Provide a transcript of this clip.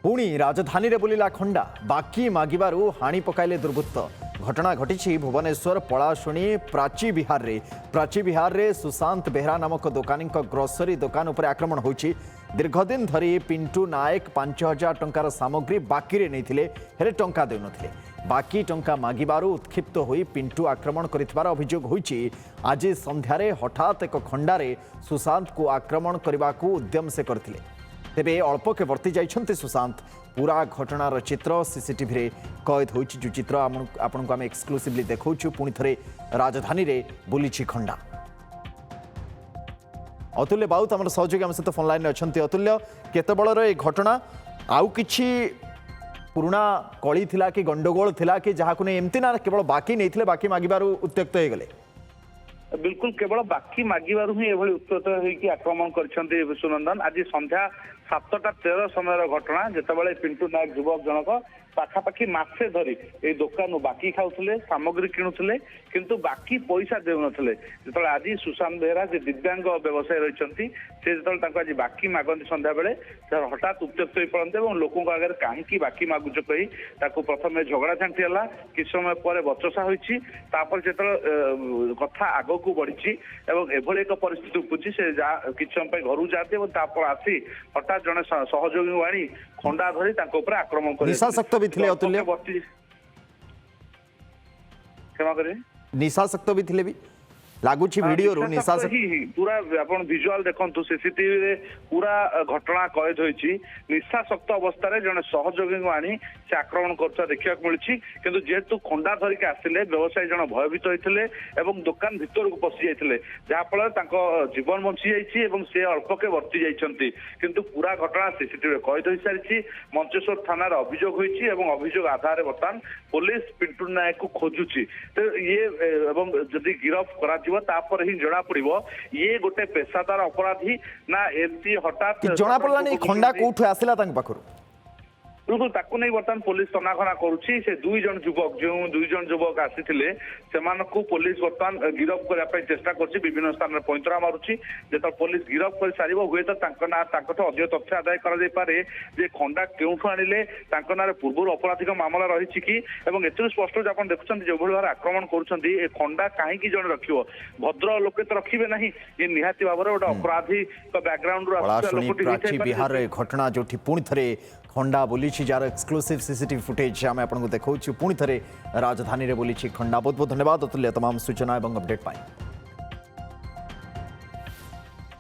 पुणी राजधानी रे बुलिला खंडा बाकी मागिबारु हाणी पकाइले दुर्बृत्त घटना घटी भुवनेश्वर पलाशुणी प्राची विहार रे सुशांत बेहरा नामक दोकानी ग्रोसरी दुकान उपर आक्रमण होइछि। दीर्घदिन धरी पिंटू नायक 5000 टंकार सामग्री बाकी रे नैथिले हेरे टंका देउ नथिले। बाकी टंका मागिबारु उत्क्षिप्त होई पिंटू आक्रमण करिथिबार अभियोग होइछि। आज संध्यारे हठात एक खंडारे सुशांत को आक्रमण करबाकू उद्यम से करथिले। तेबे अल्प के वर्ती जाइछन्ते सुशांत। पूरा घटनार चित्र सीसीटीवी रे कैद होइछि। जो चित्र आपन को हम एक्सक्लूसिवली देखौछु। पुणी थरे राजधानी रे बुलिछि खंडा। अतुल्य बाउत हमर सहयोगी हम सहित फोन लाइन अछन्ते। अतुल्य, केते बळर ए घटना आउ किछि पुराना कली थिला कि गंडगोल थिला कि जहाकु ने एमती ना केवल बाकी नैथिले बाकी मागिबारु उत्त्यक्त हे गेले? बिल्कुल केवल बाकी मागिबारु ही एभली उत्तर होइकि आक्रमण करछन्ते सुनंदन। आज संध्या 7:13 समय घटना जेतेबेले पिंटू नायक युवक जनक पाखापाखि मासे धरी ए दुकान बाकी खाउथले सामग्री किणुथले किंतु बाकी पैसा देउ नथले। जेतेबेले आज सुशांत बेहरा जे दिव्यांग व्यवसायी रहिसंती से जेतेबेले ताको आज बाकी मागंती संध्या बेले हठात उत्त्यक्त होई पड़ते और लोकों आगे कहीं बाकी मागुच कही ताको प्रथम झगड़ा झांटी है। कि समय पर बचसा होइछि तापर जेतेबेले कथा आगकू बढ़ी एभली एक परिस्थिति उपजी से कि समय घर जाते और तापर आसी हठात जड़े सहयोगी आनी खंडा धरी आक्रमण कर निशाशक्त भी थिले। अतुल्य, क्षमा करें, निशाशक्त भी थिले भी लागुछि वीडियो रो निशाशक्त पूरा आपण विजुअल देखंतु सीसीटीवी रे पूरा घटना कैद होइछि। निशाशक्त अवस्था रे जने सहयोगी आनी से आक्रमण करता देखिया मिलछि। किंतु जेतु खंडा धरिक आसिले व्यवसायी जन भयभीत होइथिले एवं दुकान भीतर को पसि जाइथिले जहा फल तांको जीवन बंची जाइछि एवं से अल्पके वर्ती जाइछन्ति। किंतु पूरा घटना सीसीटीवी रे कैद होई सारिछि। मंचेश्वर थाना रे अभियोग होइछि एवं अभियोग आधार रे वर्तमान पुलिस पिंटू नायक को खोजुछि। तो ये एवं जदि गिरफ्त करा तापर ही जना पड़िबो ये गोटे पेशादार अपराधी ना एमती हठात जना पड़ला नहीं खंडा कोठु आसिला तांग पाखरु। बिल्कुल ताकू नहीं बर्तमान पुलिस तनाघना करुछि। से दुई जन युवक जो दुई जन युवक आसीथिले सेमानकु पुलिस बर्तमान गिरफ्त करबा पई चेष्टा करछि। विभिन्न स्थान रे पैंतरा मारुछि। जेत पुलिस गिरफ्त कर सारिबो हुए तो तांको ना तांको अधिक तथ्य आदाय करा जाय पारे जे खंडा केउठु आनिले तांको ना रे पूर्व अपराधिक मामला रहिछि कि एवं एतु स्पष्ट जे आपण देखुछन्ति जे भଳି भार आक्रमण करूछन्ति ए खंडा काहे कि जण रखिबो भद्र लोके तो रखिबे नाही। ये निहाती बाबरे ओटा अपराधी का बैकग्राउंड रो प्राची बिहार रे घटना जोठी पुणी थरे खंडा बोलिछि जार एक्सक्लूसिव सीसीटीवी फुटेज आम आपको देखा पुणी थे राजधानी रे बोलिछि खंडा। बहुत बहुत धन्यवाद अतुल्य तमाम सूचना और अपडेट पाई।